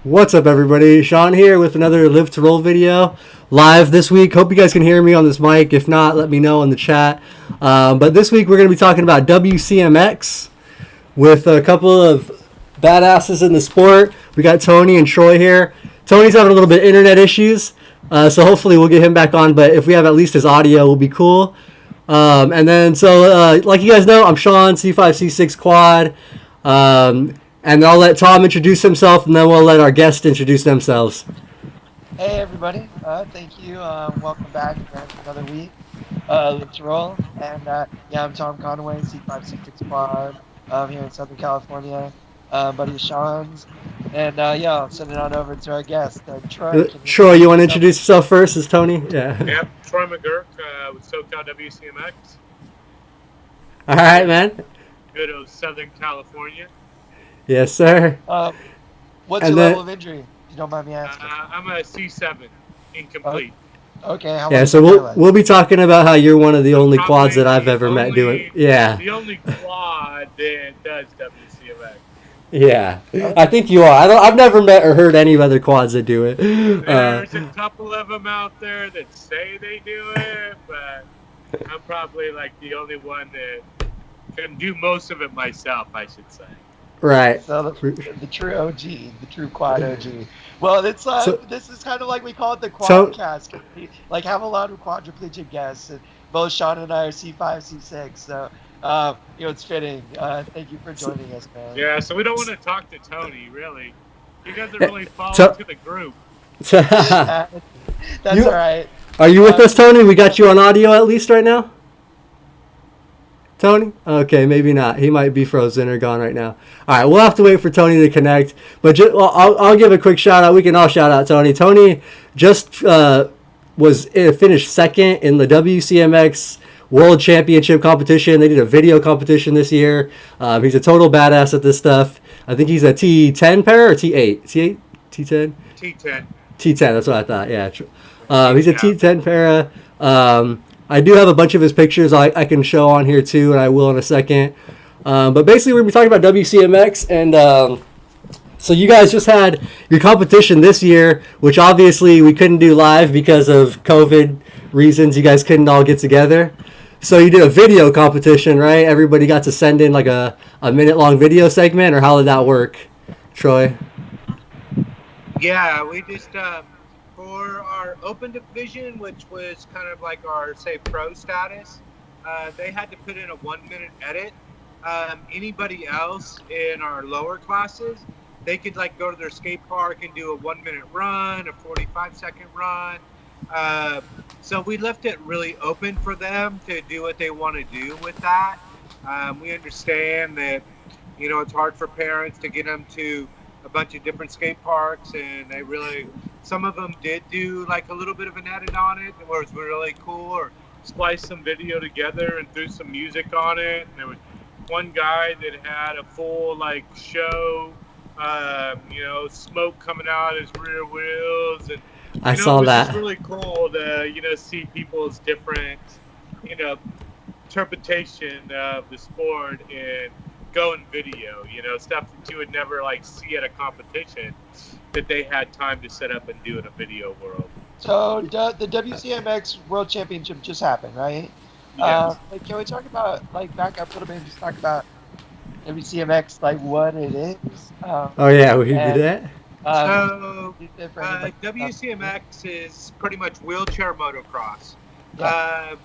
What's up, everybody? Sean here with another Live to Roll video live this week. Hope you guys can hear me on this mic. If not, let me know in the chat. But this week we're going to be talking about Wcmx with a couple of badasses in the sport. We got Tony and Troy here. Tony's having a little bit of internet issues, so hopefully we'll get him back on. But if we have at least his audio, will be cool. Like you guys know, I'm Sean, C5, C6 Quad. And I'll let Tom introduce himself, and then we'll let our guests introduce themselves. Hey, everybody. Thank you. Welcome back for another week. Let's roll. And I'm Tom Conway, C5, C6 Quad, here in Southern California. Buddy Sean's. And I'll send it on over to our guest, Troy. Troy, you want to introduce yourself first? Is Tony? Yeah. Yep, Troy McGuirk with SoCal Wcmx. All right, man. Good old Southern California. Yes, sir. What's your level of injury, if you don't mind me asking? I'm a C7, incomplete. Okay. So we'll be talking about how you're one of the only quads that I've ever met doing. Yeah. The only quad that does WCMX. Yeah, I think you are. I've never met or heard any other quads that do it. There's a couple of them out there that say they do it, but I'm probably like the only one that can do most of it myself, I should say. Right. So the true OG, the true quad OG. Well, it's this is kind of like we call it the quadcast. Like have a lot of quadriplegic guests, and both Sean and I are C5, C6. So it's fitting. Thank you for joining us, man. Yeah. So we don't want to talk to Tony, really. He doesn't really fall into the group. That's all right. Are you with us, Tony? We got you on audio at least right now. Tony? Okay, maybe not. He might be frozen or gone right now. All right, we'll have to wait for Tony to connect. But I'll give a quick shout out. We can all shout out Tony. Tony just finished second in the Wcmx World Championship competition. They did a video competition this year. He's a total badass at this stuff. I think he's a T10 pair or T8? T8? T10? T10. T10, that's what I thought, yeah. He's a T10 para. I do have a bunch of his pictures I can show on here too, and I will in a second. But basically, we're going to be talking about Wcmx, and so you guys just had your competition this year, which obviously we couldn't do live because of COVID reasons. You guys couldn't all get together. So you did a video competition, right? Everybody got to send in like a minute-long video segment, or how did that work, Troy? Yeah, we just... for our open division, which was kind of like our, say, pro status, they had to put in a 1-minute edit. Anybody else in our lower classes, they could like go to their skate park and do a 1-minute run, a 45-second run. So we left it really open for them to do what they want to do with that. We understand that, it's hard for parents to get them to a bunch of different skate parks, and some of them did do like a little bit of an edit on it where it was really cool, or splice some video together and threw some music on it. And there was one guy that had a full like show, smoke coming out his rear wheels, and I saw that. It's really cool to see people's different interpretation of the sport and go in video, stuff that you would never like see at a competition that they had time to set up and do in a video world. So the WCMX World Championship just happened, right? Yes. Can we talk about back up a little bit and just talk about WCMX, like what it is? We did that. WCMX is pretty much wheelchair motocross. Yeah.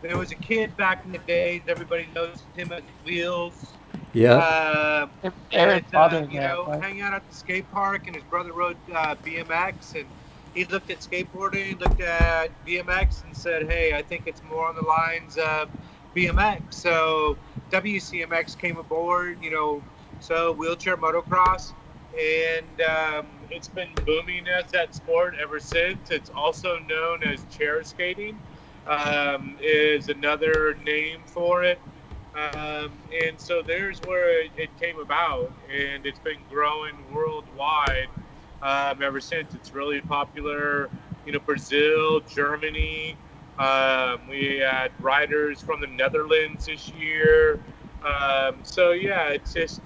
There was a kid back in the days, everybody knows him as Wheels. Yeah. Hang out at the skate park, and his brother rode BMX, and he looked at skateboarding, looked at BMX, and said, "Hey, I think it's more on the lines of BMX." So WCMX came aboard, so wheelchair motocross, and it's been booming as that sport ever since. It's also known as chair skating, is another name for it. And so there's where it came about, and it's been growing worldwide ever since. It's really popular, Brazil, Germany. We had riders from the Netherlands this year. So yeah, it's just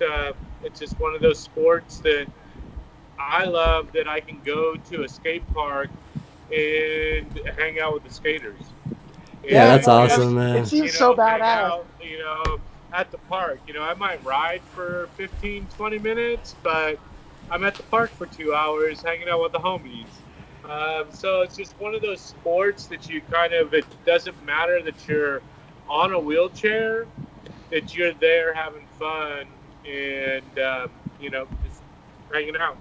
one of those sports that I love that I can go to a skate park and hang out with the skaters. Yeah, that's And awesome, just, It man. seems so hang badass. out, at the park. I might ride for 15, 20 minutes, but I'm at the park for 2 hours hanging out with the homies. So it's just one of those sports that it doesn't matter that you're on a wheelchair, that you're there having fun and, just hanging out.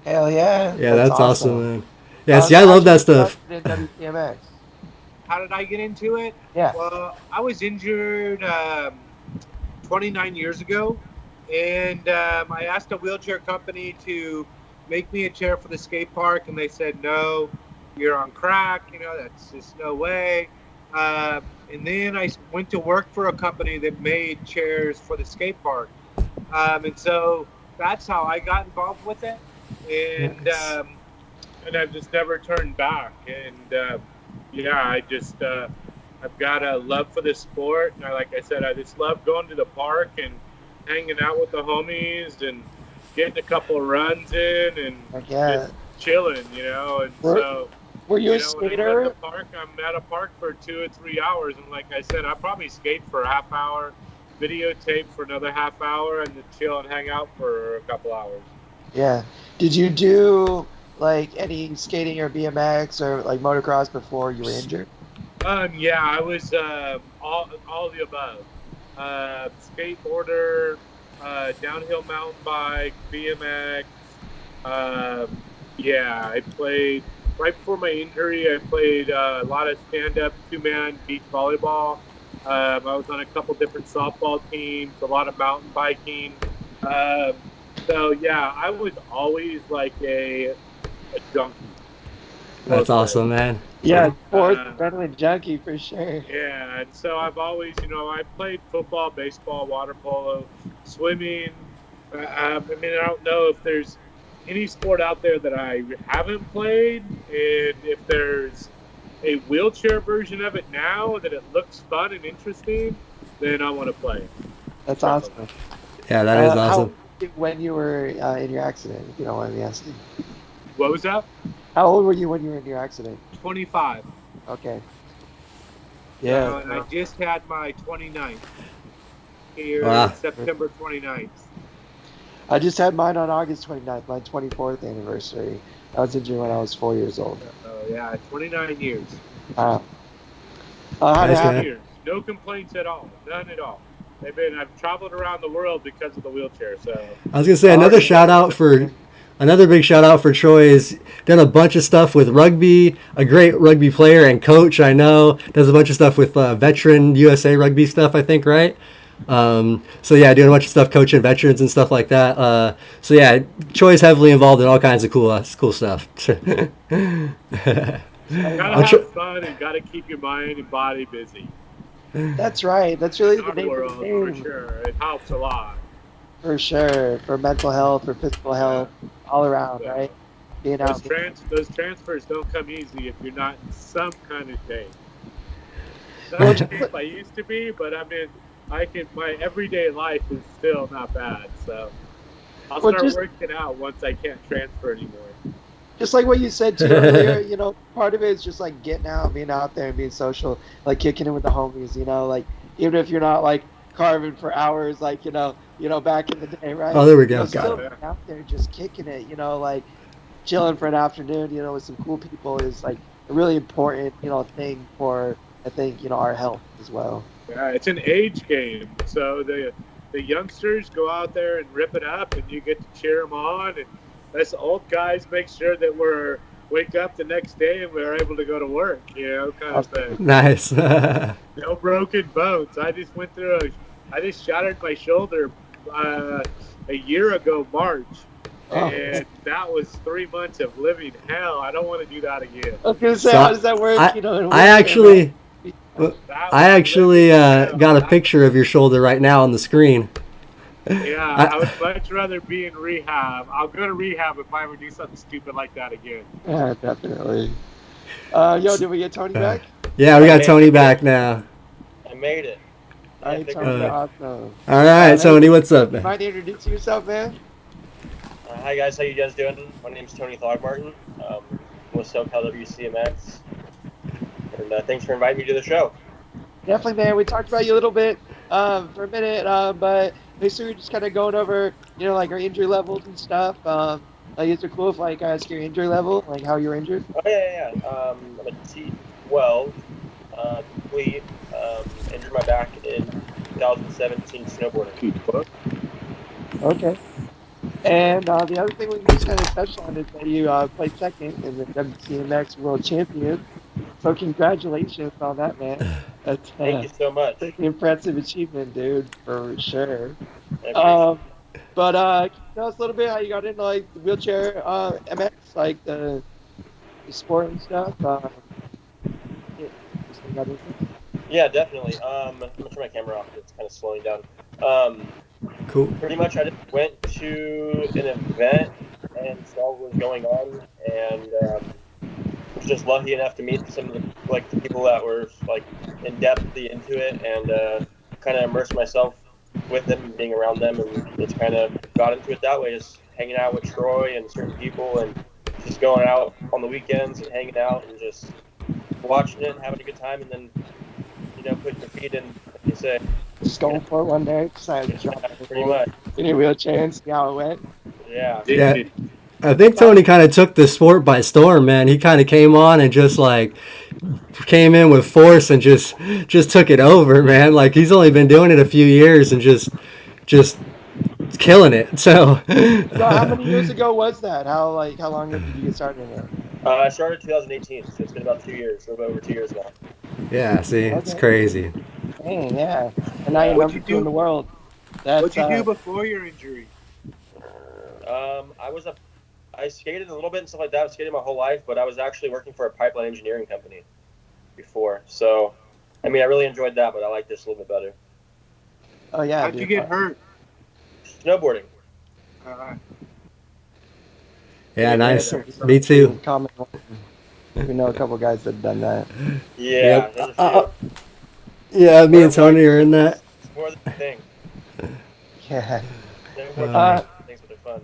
Hell yeah, Yeah, that's that's awesome, awesome. man. Yeah, see, I So love how'd you that get stuff. started in WCMX? How did I get into it? Yeah. Well, I was injured 29 years ago, and I asked a wheelchair company to make me a chair for the skate park, and they said, no, you're on crack, that's just no way. And then I went to work for a company that made chairs for the skate park. And so that's how I got involved with it. And Nice. and I've just never turned back. And yeah, I've got a love for this sport. And like I said, I just love going to the park and hanging out with the homies and getting a couple of runs in and Heck yeah. just chilling, And so, Were you a when I'm at skater? the park, I'm at a park for 2 or 3 hours. And like I said, I probably skate for a half hour, videotape for another half hour, and then chill and hang out for a couple hours. Yeah. Did you do like any skating or BMX or like motocross before you were injured? Yeah, I was all of the above. Skateboarder, downhill mountain bike, BMX. Yeah, I played right before my injury. I played a lot of stand-up, two-man beach volleyball. I was on a couple different softball teams, a lot of mountain biking. So yeah, I was always like a junkie. That's awesome, man. Yeah, sports adrenaline junkie for sure. Yeah, and so I've always, I played football, baseball, water polo, swimming. I mean, I don't know if there's any sport out there that I haven't played, and if there's a wheelchair version of it now that it looks fun and interesting, then I want to play it. That's awesome. Yeah, that is awesome. When you were in your accident, if you don't mind me asking. What was that? How old were you when you were in your accident? 25. Okay. Yeah. And I just had my 29th here, Wow. September 29th. I just had mine on August 29th, my 24th anniversary. I was injured when I was 4 years old. Oh yeah, 29 years. How Nice, did it man. happen? Years. No complaints at all. None at all. I've traveled around the world because of the wheelchair. So I was gonna say another big shout out for Troy is done a bunch of stuff with rugby, a great rugby player and coach. I know does a bunch of stuff with veteran USA rugby stuff. I think right. So yeah, doing a bunch of stuff coaching veterans and stuff like that. So yeah, Troy's heavily involved in all kinds of cool stuff. gotta have fun and gotta keep your mind and body busy. That's right. That's really the Our name world, of the game. for sure. It helps a lot. For sure. For mental health, for physical health, all around, Yeah. right? Being out. Those transfers don't come easy if you're not in some kind of shape. Not the shape I used to be, but I mean, my everyday life is still not bad. So I'll start working out once I can't transfer anymore. Just like what you said too earlier, part of it is just like getting out, being out there and being social, like kicking it with the homies, like even if you're not like carving for hours, like, back in the day, right? Oh, there we go. Still being out there just kicking it, like chilling for an afternoon, with some cool people is like a really important, thing for, I think, our health as well. Yeah, it's an age game. So the youngsters go out there and rip it up, and you get to cheer them on. And us old guys make sure that wake up the next day and we're able to go to work, kind of thing. Nice. No broken bones. I just shattered my shoulder a year ago, March. Oh. And that was 3 months of living hell. I don't want to do that again. I was gonna say, how does that work? I actually got a picture of your shoulder right now on the screen. Yeah, I would much rather be in rehab. I'll go to rehab if I ever do something stupid like that again. Yeah, definitely. Did we get Tony back? Yeah, we got Tony back now. I made it. Tony, awesome. All right, Tony, what's up, You man? mind to introduce yourself, man? Hi guys, how you guys doing? My name's Tony Thogmartin. I'm with SoCal Wcmx, and thanks for inviting me to the show. Definitely, man. We talked about you a little bit for a minute, but basically we're just kind of going over, like our injury levels and stuff. Like, is it cool if like I ask your injury level, like how you're injured? Oh yeah. I'm a T12 complete. Injured my back in 2017 snowboarding. Okay. And the other thing we just kind of touched on is that you played second in the WCMX World Champion. So congratulations on that, man. That's Thank you so much. pretty impressive achievement, dude, for sure. I appreciate Um, but can you tell us a little bit how you got into like the wheelchair MX, like the sport and stuff? Yeah, just how you got into it. Yeah, definitely. I'm gonna turn my camera off. It's kind of slowing down. Um, Cool. Pretty much, I just went to an event and saw what was going on, and was just lucky enough to meet some of the people that were like in depthly into it, and kind of immerse myself with them and being around them, and just kind of got into it that way, just hanging out with Troy and certain people, and just going out on the weekends and hanging out and just watching it and having a good time, and then putting your feet in, like you say. Just going for it one day, decided to jump Pretty much. in your wheelchair and see how it went. Yeah. Yeah. I think Tony kind of took the sport by storm, man. He kind of came on and just like came in with force and just took it over, man. Like he's only been doing it a few years and just killing it. So, So how many years ago was that? How long did you get started in it? I started 2018, so it's been about 2 years, a little bit over 2 years now. yeah, see, it's Okay. crazy. Dang, yeah. And now you're What'd number you two in do? the world. That's What'd you do before your injury? I skated a little bit and stuff like that. I've skated my whole life, but I was actually working for a pipeline engineering company before. So, I mean, I really enjoyed that, but I like this a little bit better. Oh yeah. How'd you get hurt? Snowboarding. Yeah, nice. Me too. We know a couple guys that have done that. Yeah. Yep. There's a few. Yeah, me and Tony are in that. It's more than a thing. Yeah. Things that are fun.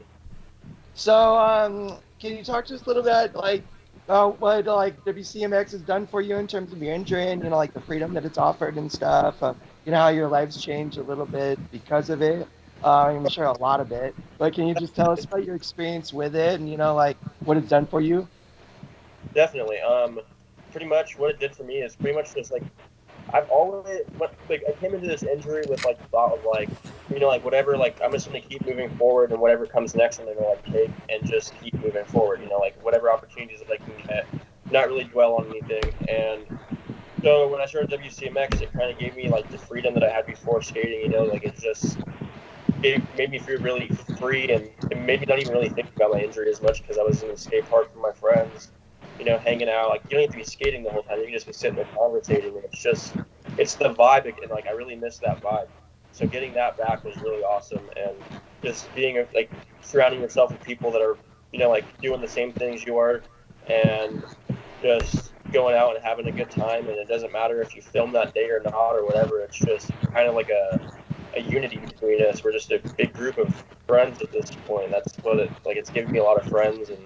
So, can you talk to us a little bit like about what like WCMX has done for you in terms of your injury and like the freedom that it's offered and stuff? How your life's changed a little bit because of it. I'm sure a lot of it, but can you just tell us about your experience with it and like what it's done for you? Definitely. Pretty much what it did for me is pretty much just like I've always I came into this injury with like the thought of like whatever, like I'm just gonna keep moving forward, and whatever comes next I'm gonna like take and just keep moving forward, like whatever opportunities that I can get, not really dwell on anything. And so when I started WCMX, it kind of gave me like the freedom that I had before skating, like it made me feel really free, and it made me not even really think about my injury as much because I was in the skate park with my friends, hanging out. Like, you don't have to be skating the whole time. You can just be sitting there conversating, and it's the vibe, and like I really miss that vibe. So getting that back was really awesome, and just being like surrounding yourself with people that are like doing the same things you are, and just going out and having a good time. And it doesn't matter if you film that day or not or whatever. It's just kind of like a unity between us. We're just a big group of friends at this point. That's what it's given me a lot of friends, and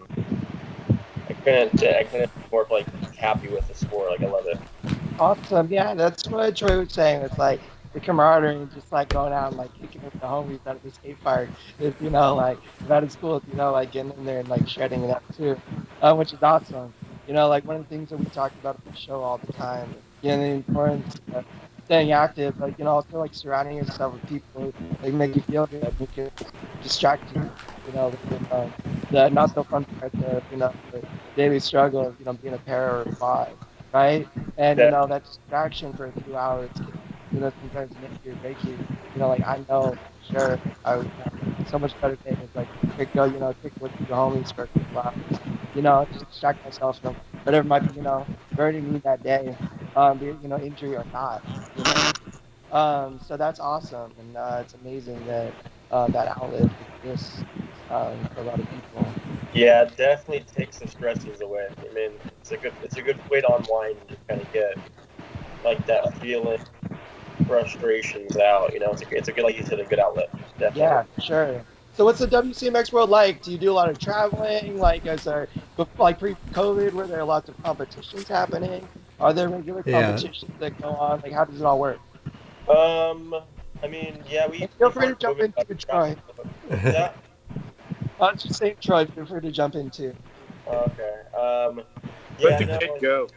I couldn't be more like happy with the sport. Like, I love it. Awesome. Yeah, that's what Troy was saying. It's like the camaraderie and just like going out and like kicking with the homies out of the skate park. Is like that is cool. Like getting in there and like shredding it up too, which is awesome. Like one of the things that we talked about on the show all the time. The importance of staying active, but also like surrounding yourself with people like make you feel good, who can distract you. The not so fun part of the daily struggle of being a para or a five, right? And that distraction for a few hours can sometimes make you or break you. Like I know, sure, I would have so much better days like kick with the homies for a few hours. Just distract myself from whatever might be burning me that day, be it injury or not. So that's awesome, and it's amazing that that outlet exists for a lot of people. Yeah, it definitely takes the stresses away. I mean, it's a good way to unwind and just kind of get like that feeling, frustrations out. It's a good, like you said, a good outlet. Definitely. Yeah, sure. So what's the WCMX world like? Do you do a lot of traveling? Like, like pre-COVID, were there lots of competitions happening? Are there regular Yeah. competitions that go on? Like, how does it all work? Um, I mean, yeah, we And feel free before to jump COVID, into we Troy. traveled. What was that? I was just saying, Troy, feel free to jump into. Okay. Let Yeah, the no, kid go.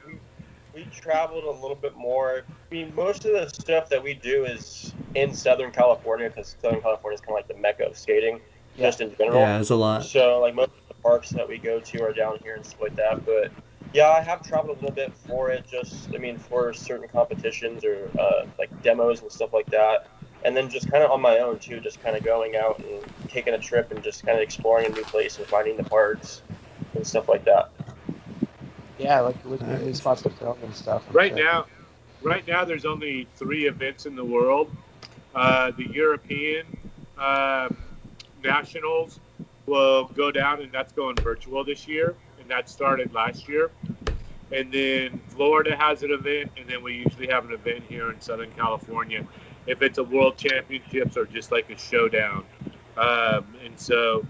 we traveled a little bit more. I mean, most of the stuff that we do is in Southern California because Southern California is kind of like the mecca of skating, Yeah. just in general. Yeah, it's a lot. So, like, most of the parks that we go to are down here and stuff like that. But yeah, I have traveled a little bit for it. Just, I mean, for certain competitions or like demos and stuff like that. And then just kind of on my own too, just kind of going out and taking a trip and just kind of exploring a new place and finding the parks and stuff like that. Yeah, like looking at new Nice. spots to film and stuff. I'm Right sure. now, right now, there's only 3 events in the world. The European nationals will go down, and that's going virtual this year, and that started last year. And then Florida has an event, and then we usually have an event here in Southern California if it's a World Championships or just like a showdown. And so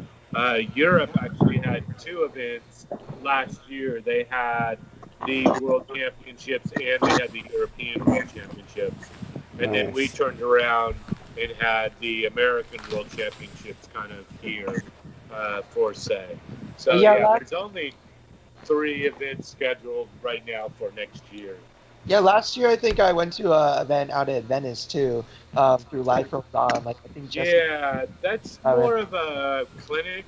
Europe actually had 2 events last year. They had the World Championships and they had the European World Championships. And then we Nice. turned around and had the American World Championships kind of here for say. So Yeah, yeah, there's only 3 events scheduled right now for next year. Yeah, last year I think I went to a event out at Venice too, through Life Goes On. Like I think just Yeah, that's more of a clinic.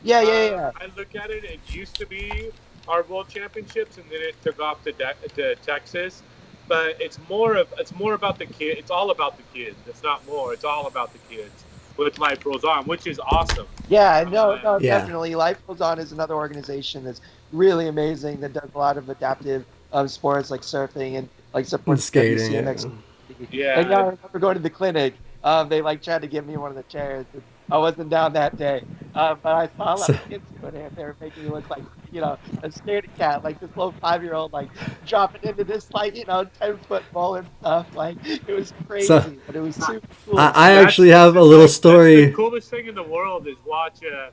yeah. I look at it. It used to be our World Championships, and then it took off to Texas. But it's more about the kid. It's all about the kids. It's not more. It's all about the kids. With Life Goes On, which is awesome. Yeah, no, Yeah. definitely. Life Goes On is another organization that's really amazing that does a lot of adaptive sports like surfing and like And supports skating. WCMX. Yeah. And Yeah, yeah, I remember going to the clinic. They like tried to give me one of the chairs. I wasn't down that day, but I saw a lot So, of kids doing it. They were making me look like a scaredy cat, like this little 5-year-old like dropping into this like 10-foot bowl and stuff. Like it was so crazy, but it was super cool. I that's actually have a little that's the story. coolest thing in the world is watch a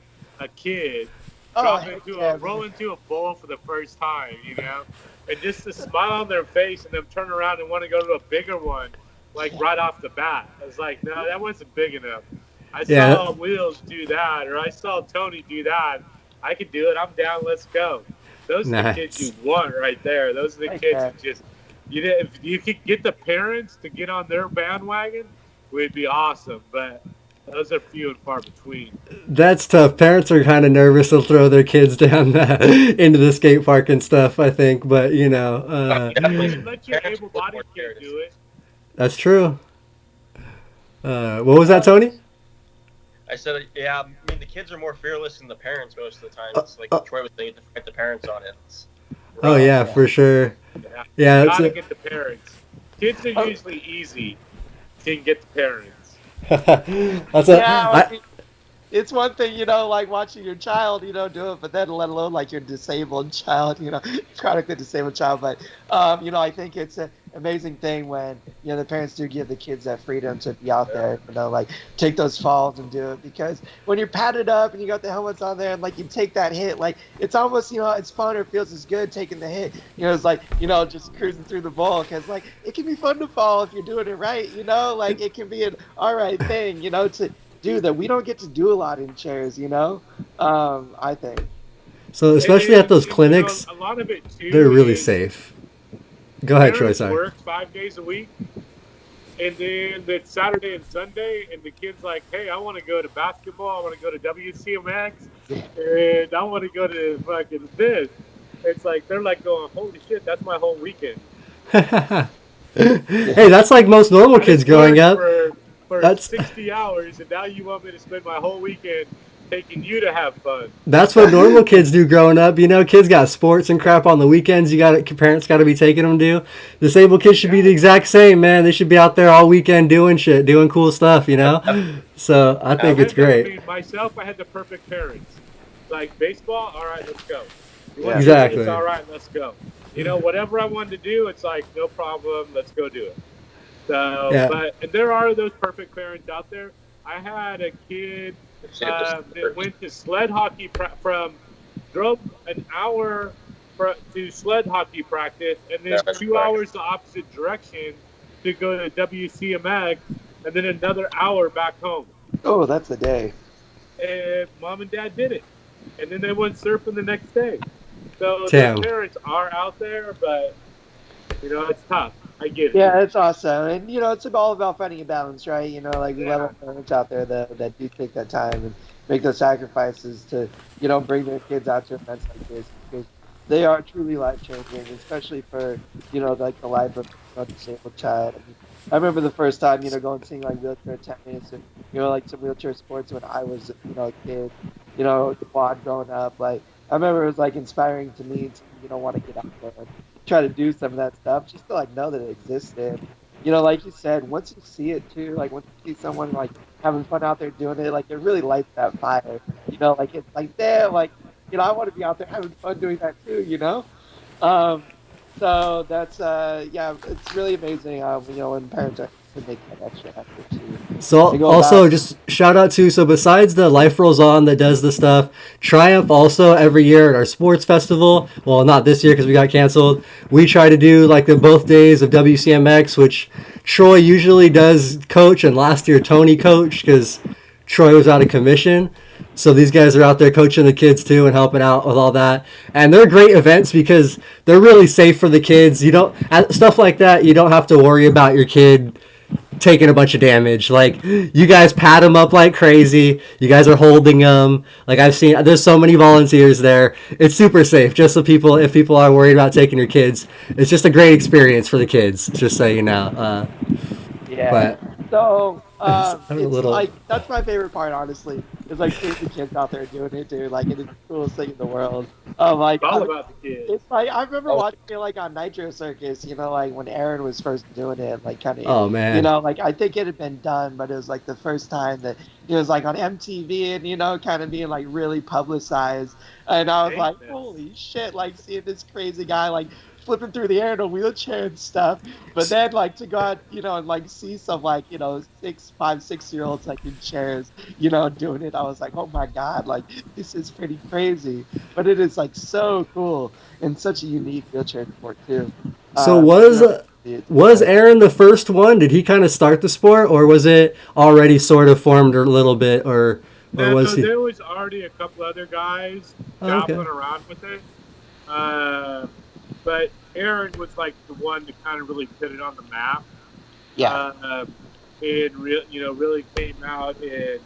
kid Oh, heck yeah, roll into a bowl for the first time, and just the smile on their face and them turn around and want to go to a bigger one, like right off the bat. I was like, no, that wasn't big enough. I Yeah. saw Wheels do that, or I saw Tony do that. I could do it. I'm down. Let's go. Those are the kids you Nice. want right there. Those are the Heck kids yeah. that just, if you could get the parents to get on their bandwagon, would be awesome. But those are few and far between. That's tough. Parents are kind of nervous to throw their kids down into the skate park and stuff, I think. But, Definitely. Let your Parents are able-bodied more kid curious. do it. that's true. What was that, Tony? I said, yeah. I mean, the kids are more fearless than the parents most of the time. It's like Troy was saying, to fight the parents on it. It's Oh, rough. yeah, for sure. Yeah, Yeah, you it's gotta get the parents. Kids Oh. are usually easy. You can get the parents. that's Yeah, I I, mean, it's one thing, like watching your child, do it, but then let alone like your disabled child, chronically disabled child. But, I think it's an amazing thing when, the parents do give the kids that freedom to be out there, like take those falls and do it. Because when you're padded up and you got the helmets on there and like you take that hit, like it's almost, it's fun or it feels as good taking the hit. It's like, just cruising through the bowl because like it can be fun to fall if you're doing it right, like it can be an all right thing, to do that we don't get to do a lot in chairs, I think. so especially at those And, clinics, a lot of it too. they're really is safe. Go ahead, Troy. Parents Sorry. work 5 days a week, and then it's Saturday and Sunday, and the kid's like, "Hey, I want to go to basketball. I want to go to WCMX, and I want to go to fucking this." It's like they're like going, "Holy shit, that's my whole weekend." Hey, that's like most normal I kids just growing worked up. for That's 60 hours, and now you want me to spend my whole weekend taking you to have fun. That's what normal kids do growing up. Kids got sports and crap on the weekends. Parents got to be taking them to. Disabled kids should be the exact same, man. They should be out there all weekend doing shit, doing cool stuff. So I think it's great. I mean, myself, I had the perfect parents. Like baseball, all right, let's go. You want Yeah. Exactly. It's all right, let's go. Whatever I wanted to do, it's like no problem, let's go do it. So, Yeah. and there are those perfect parents out there. I had a kid that went to sled hockey drove an hour to sled hockey practice, and then 2 hours the opposite direction to go to WCMX, and then another hour back home. Oh, that's a day. And mom and dad did it, and then they went surfing the next day. So Damn. their parents are out there, but it's tough. I get it. Yeah, it's awesome, and it's all about finding a balance, right? Like we love our parents out there that do take that time and make those sacrifices to bring their kids out to events like this, because they are truly life changing, especially for like the life of a disabled child. I remember the first time going seeing like wheelchair tennis and like some wheelchair sports when I was a kid, quad growing up. Like I remember it was like inspiring to me to want to get out there and try to do some of that stuff just to like know that it existed. Like you said, once you see it too, like once you see someone like having fun out there doing it, like it really lights that fire. Like it's like damn, like I want to be out there having fun doing that too. So that's it's really amazing. When parents are to make that extra effort too. So also just shout out to, so besides the Life Rolls On that does the stuff, Triumph also every year at our sports festival, well not this year because we got canceled, we try to do like the both days of WCMX, which Troy usually does coach, and last year Tony coached because Troy was out of commission. So these guys are out there coaching the kids too and helping out with all that. And they're great events because they're really safe for the kids. Stuff like that, you don't have to worry about your kid taking a bunch of damage. Like, you guys pat them up like crazy. You guys are holding them. Like, I've seen, there's so many volunteers there. It's super safe. Just so if people are worried about taking your kids, it's just a great experience for the kids, just so you know. Yeah. So, it's like, that's my favorite part, honestly. It's like seeing the kids out there doing it, dude. Like, it's the coolest thing in the world. Like, it's all about the kids. It's like, I remember watching it, like, on Nitro Circus, like, when Aaron was first doing it, like, kind of, oh, man. Like, I think it had been done, but it was, like, the first time that it was, like, on MTV and, kind of being, like, really publicized. And I was like, holy shit, like, seeing this crazy guy, like, flipping through the air in a wheelchair and stuff, but then like to go out, and like see some like 6-year-olds like in chairs, doing it. I was like, oh my god, like this is pretty crazy, but it is like so cool and such a unique wheelchair sport too. So was Aaron the first one? Did he kind of start the sport, or was it already sort of formed a little bit, or was he? There was already a couple other guys dabbling around with it. But Aaron was like the one that kind of really put it on the map. Yeah. And really came out and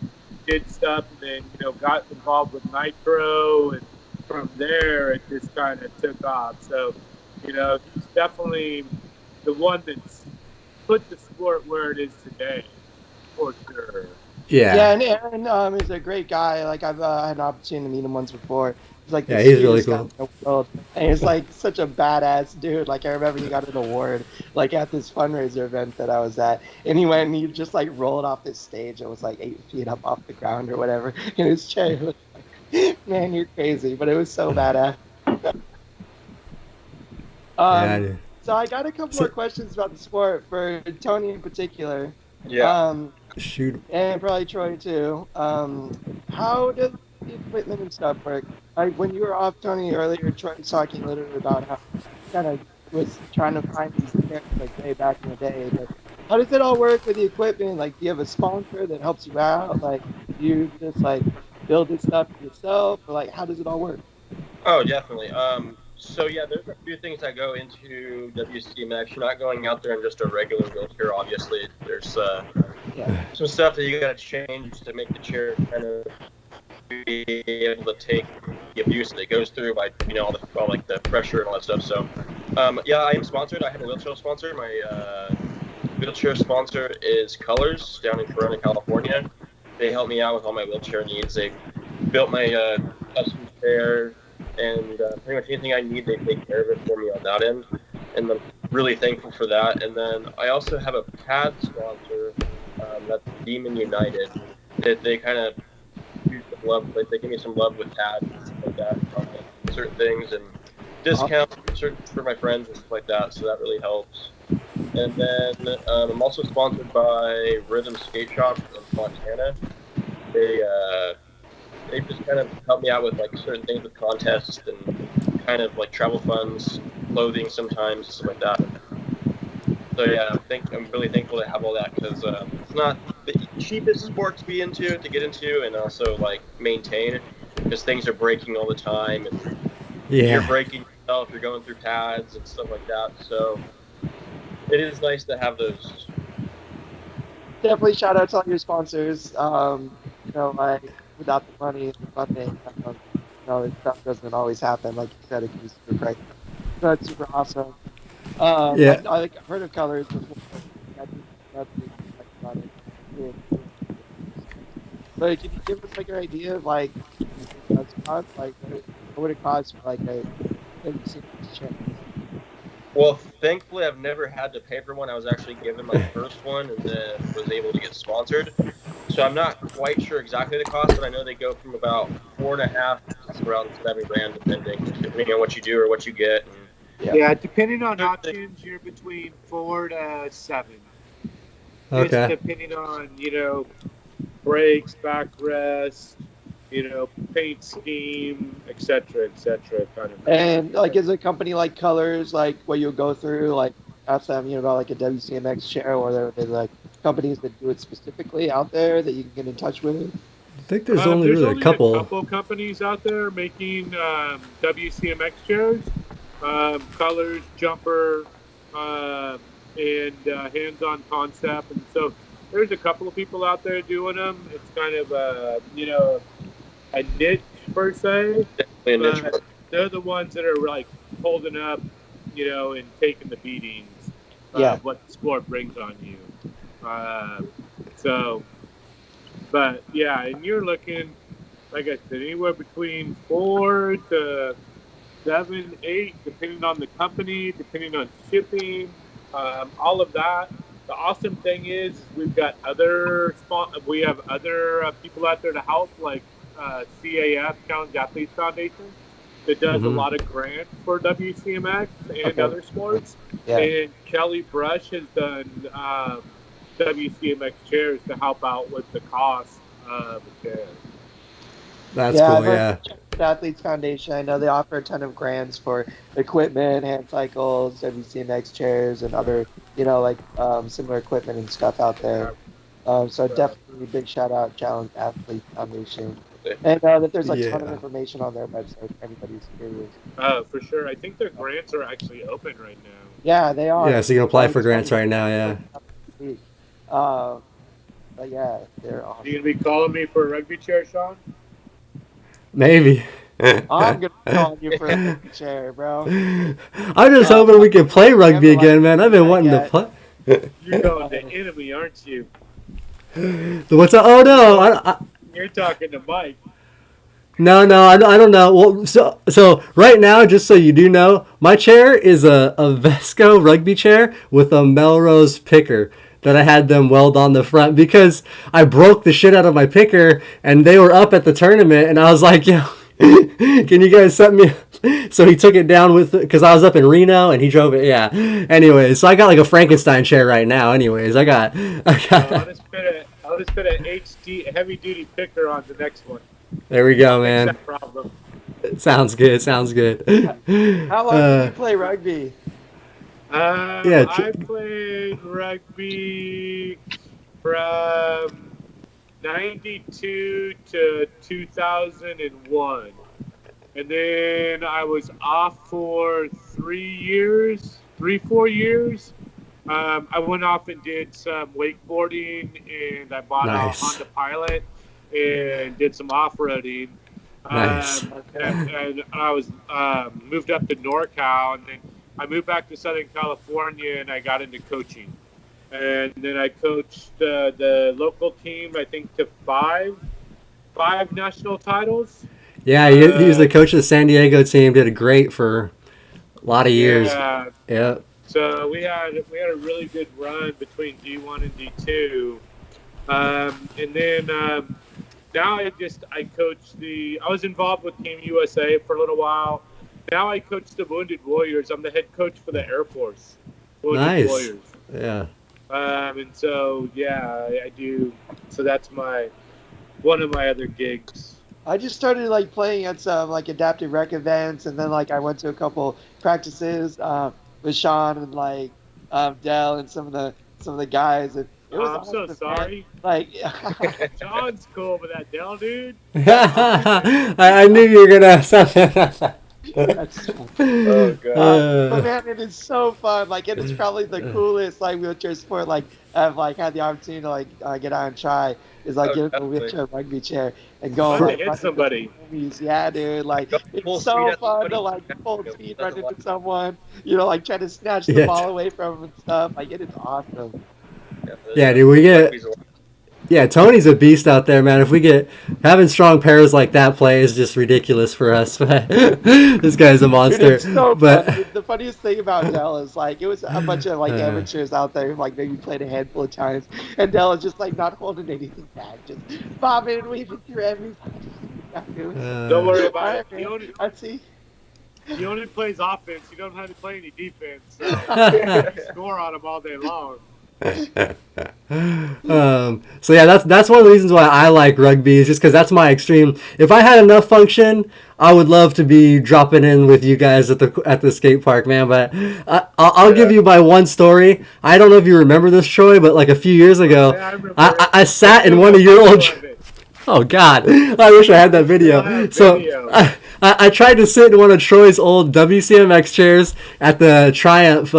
did stuff, and then got involved with Nitro, and from there it just kind of took off. So he's definitely the one that's put the sport where it is today, for sure. Yeah. Yeah, and Aaron is a great guy. Like I've had an opportunity to meet him once before. Like he's really cool. And he's like such a badass dude. Like I remember he got an award like at this fundraiser event that I was at, and he went and he just like rolled off this stage and was like 8 feet up off the ground or whatever in his chair. It was like, man, you're crazy, but it was so badass. So I got a couple more questions about the sport for Tony in particular. Yeah. Shoot. And probably Troy too. How does the equipment and stuff work? Like when you were off, Tony, earlier, Troy was talking literally about how he kind of was trying to find these things like way back in the day. But how does it all work with the equipment? Like, do you have a sponsor that helps you out? Like, do you just like build this stuff yourself? Or like, how does it all work? Oh, definitely. So yeah, there's a few things that go into WCMX. You're not going out there in just a regular wheelchair, obviously. There's some stuff that you got to change to make the chair kind of be able to take the abuse that it goes through by all like the pressure and all that stuff. So I am sponsored. I have a wheelchair sponsor. My wheelchair sponsor is Colors down in Corona, California. They help me out with all my wheelchair needs. They built my custom chair, and pretty much anything I need, they take care of it for me on that end, and I'm really thankful for that. And then I also have a pad sponsor, that's Demon United. They kind of use some love, like they give me some love with pads and stuff like that, certain things, and discounts for my friends and stuff like that, so that really helps. And then I'm also sponsored by Rhythm Skate Shop in Montana. they just kind of help me out with like certain things with contests and kind of like travel funds, clothing sometimes, stuff like that. So yeah, I'm really thankful to have all that because it's not the cheapest sport to be into, to get into, and also like maintain because things are breaking all the time and you're Yeah. breaking yourself, you're going through pads and stuff like that. So it is nice to have those. Definitely shout out to all your sponsors. Like without the money and the funding, this stuff doesn't always happen. Like you said, it can be super pricey. So that's super awesome. Yeah. I've heard of Colors before. I think that's the like about it. Yeah. But can you give us like an idea of like that's cost? Like what would it cost for like a chair? Well, thankfully, I've never had to pay for one. I was actually given my first one and then was able to get sponsored. So I'm not quite sure exactly the cost, but I know they go from about 4.5 to around 7 grand, depending on what you do or what you get. And Yeah, depending on options, you're between 4 to 7. Just Okay. depending on, brakes, backrest, paint scheme, etc., kind of. And like, is a company like Colors like what you'll go through? Like, ask them, about like a WCMX chair, or there's like companies that do it specifically out there that you can get in touch with. I think there's only There's really a only a couple. couple companies out there making WCMX chairs, colors, jumper, and hands-on concept. And so there's a couple of people out there doing them. It's kind of a niche per se, definitely a niche. but they're the ones that are like holding up, and taking the beatings of what the sport brings on you. So. But yeah, and you're looking, like I said, anywhere between 4 to 7, 8, depending on the company, depending on shipping, all of that. The awesome thing is we have other people out there to help, like CAF, Challenge Athletes Foundation, that does a lot of grants for WCMX and other sports. Yeah. And Kelly Brush has done WCMX chairs to help out with the cost of the chair. That's cool. I've heard Yeah. of Athletes Foundation. I know they offer a ton of grants for equipment, hand cycles, WCMX chairs, and other, similar equipment and stuff out there. So definitely big shout out Challenge Athletes Foundation. And that there's a ton of information on their website if anybody's curious. For sure. I think their grants are actually open right now. Yeah, they are. Yeah, so you can apply for grants right now, yeah. But yeah, they're awesome. You gonna be calling me for a rugby chair, Sean? Maybe. I'm gonna be calling you for a rugby chair, bro. I'm just hoping we can play rugby again, man. I've been wanting to play. You're going to enemy, aren't you? What's up? Oh no, You're talking to Mike. No, I don't know. Well, so right now, just so you do know, my chair is a Vesco rugby chair with a Melrose picker that I had them weld on the front because I broke the shit out of my picker and they were up at the tournament and I was like, yo, can you guys set me? So he took it down because I was up in Reno and he drove it. Yeah. Anyways, so I got like a Frankenstein chair right now. Anyways, I'll just put an HD heavy duty picker on the next one. There we go, man. Problem. Sounds good. How long did you play rugby? I played rugby from 92 to 2001. And then I was off for 4 years. I went off and did some wakeboarding, and I bought a Honda Pilot and did some off-roading. Nice. And I was moved up to NorCal, and then I moved back to Southern California, and I got into coaching. And then I coached the local team, I think, to five national titles. Yeah, he was the coach of the San Diego team. Did a great for a lot of years. Yeah. So we had a really good run between D1 and D2, and then now I coach I was involved with Team USA for a little while. Now I coach the Wounded Warriors. I'm the head coach for the Air Force. Wounded Warriors. Yeah. And so I do. So that's my one of my other gigs. I just started like playing at some like adaptive rec events, and then like I went to a couple practices with Sean and like Dell and some of the guys, and it was I'm so awesome, man. sorry. Like, John's cool, but that Dell dude. I knew you were gonna. that's Oh god. but man, it is so fun. Like, it is probably the coolest like wheelchair sport. Like, I've like had the opportunity to like get out and try. Is like Oh, get in a definitely. wheelchair rugby chair and go Fun like, to hit run somebody. into the homies. Yeah, dude. Like, Go full it's speed so at fun somebody. to like full speed That's run a lot. into someone. You know, like try to snatch the Yeah. ball away from them and stuff. Like, it is awesome. Yeah, dude, we get. Yeah, Tony's a beast out there, man. If we get having strong pairs like that play is just ridiculous for us. This guy's a Dude, monster. it's so But fun. The funniest thing about Dell is like it was a bunch of like amateurs out there who like maybe played a handful of times, and Dell is just like not holding anything back, just bobbing and weaving through everybody. Don't worry about Alright, it. man. I see. He only plays offense. He don't have to play any defense. So you score on him all day long. So yeah, that's one of the reasons why I like rugby is just because that's my extreme. If I had enough function, I would love to be dropping in with you guys at the skate park, man. But I'll give you my one story. I don't know if you remember this, Troy, but like a few years ago, Yeah, I remember I sat in one of your old. Oh God, I wish I had that video. have So video. I tried to sit in one of Troy's old WCMX chairs at the Triumph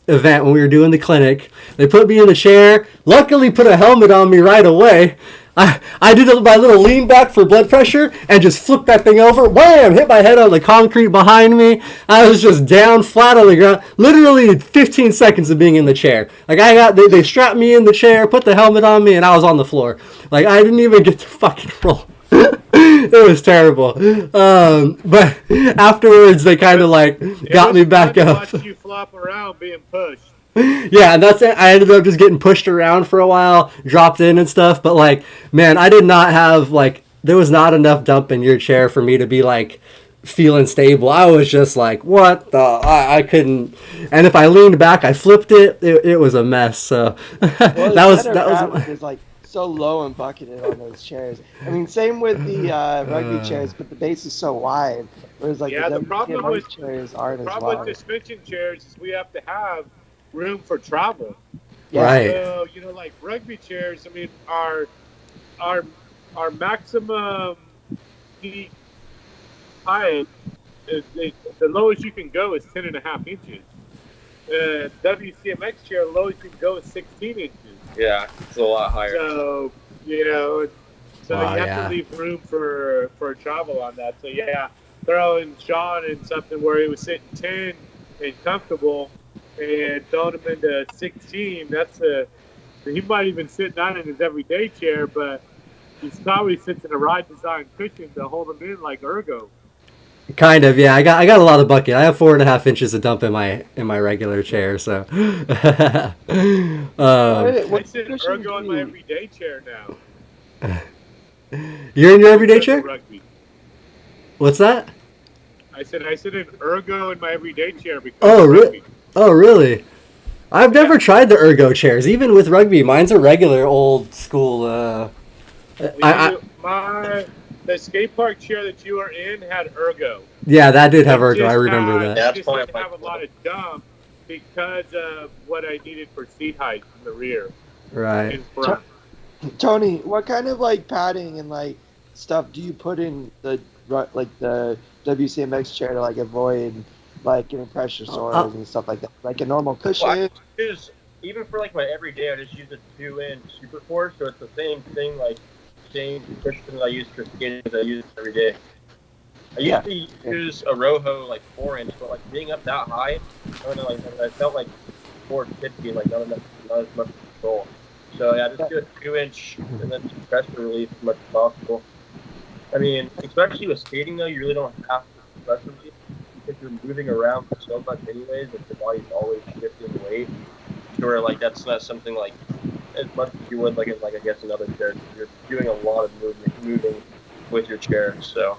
event when we were doing the clinic. They put me in the chair. Luckily, put a helmet on me right away. I did my little lean back for blood pressure and just flipped that thing over. Wham! Hit my head on the concrete behind me. I was just down flat on the ground. Literally 15 seconds of being in the chair. Like they strapped me in the chair, put the helmet on me, and I was on the floor. Like I didn't even get to fucking roll. It was terrible. But afterwards, they kind of like got me back up. Watch you flop around being pushed. Yeah, and that's it. I ended up just getting pushed around for a while, dropped in and stuff. But like, man, I did not have like there was not enough dump in your chair for me to be like feeling stable. I was just like, what the? I couldn't. And if I leaned back, I flipped it. It was a mess. So Well, that was is like so low and bucketed on those chairs. I mean, same with the rugby chairs, but the base is so wide. Whereas like Yeah, the the problem WCMX with- chairs aren't as Problem with wide. suspension chairs is we have to have room for travel. Yeah. Right. So like rugby chairs. I mean, our maximum seat height is the lowest you can go is 10.5 inches. WCMX chair, the lowest you can go is 16 inches. Yeah, it's a lot higher. So Wow, you have yeah. to leave room for travel on that. So yeah, throwing Sean in something where he was sitting 10 and comfortable, and throwing him into 16. He might even sit down in his everyday chair, but he's probably sits in a ride design cushion to hold him in like ergo. Kind of, yeah. I got a lot of bucket. I have 4.5 inches of dump in my regular chair. So, Wait, I what sit cushion ergo in do my you- everyday chair now. you're in your everyday chair? Rugby. What's that? I sit in ergo in my everyday chair because Oh, of rugby. Oh, really? I've never Yeah. tried the ergo chairs, even with rugby. Mine's a regular old school. The skate park chair that you were in had ergo. Yeah, that did have It ergo. I just remember had- that. Yeah, It that's just probably didn't have a my- lot of dump because of what I needed for seat height in the rear Right. and front. Tony, what kind of like padding and like stuff do you put in the WCMX chair to like avoid like getting pressure sores and stuff like that? Like a normal cushion. Well, Is even for like my everyday, I just use a 2-inch Super Force, so it's the same thing, like same cushion that I use for skating as I use every day. I used to use a Rojo like 4-inch, but like being up that high, I don't know, like I felt like 450, like not as much control. So yeah, just do a 2-inch and then just pressure relief as much as possible. I mean, especially with skating though, you really don't have to pressure relief because you're moving around so much anyways, that your body's always shifting weight. Sure, like that's not something like as much as you would like I guess another chair. You're doing a lot of moving with your chair. So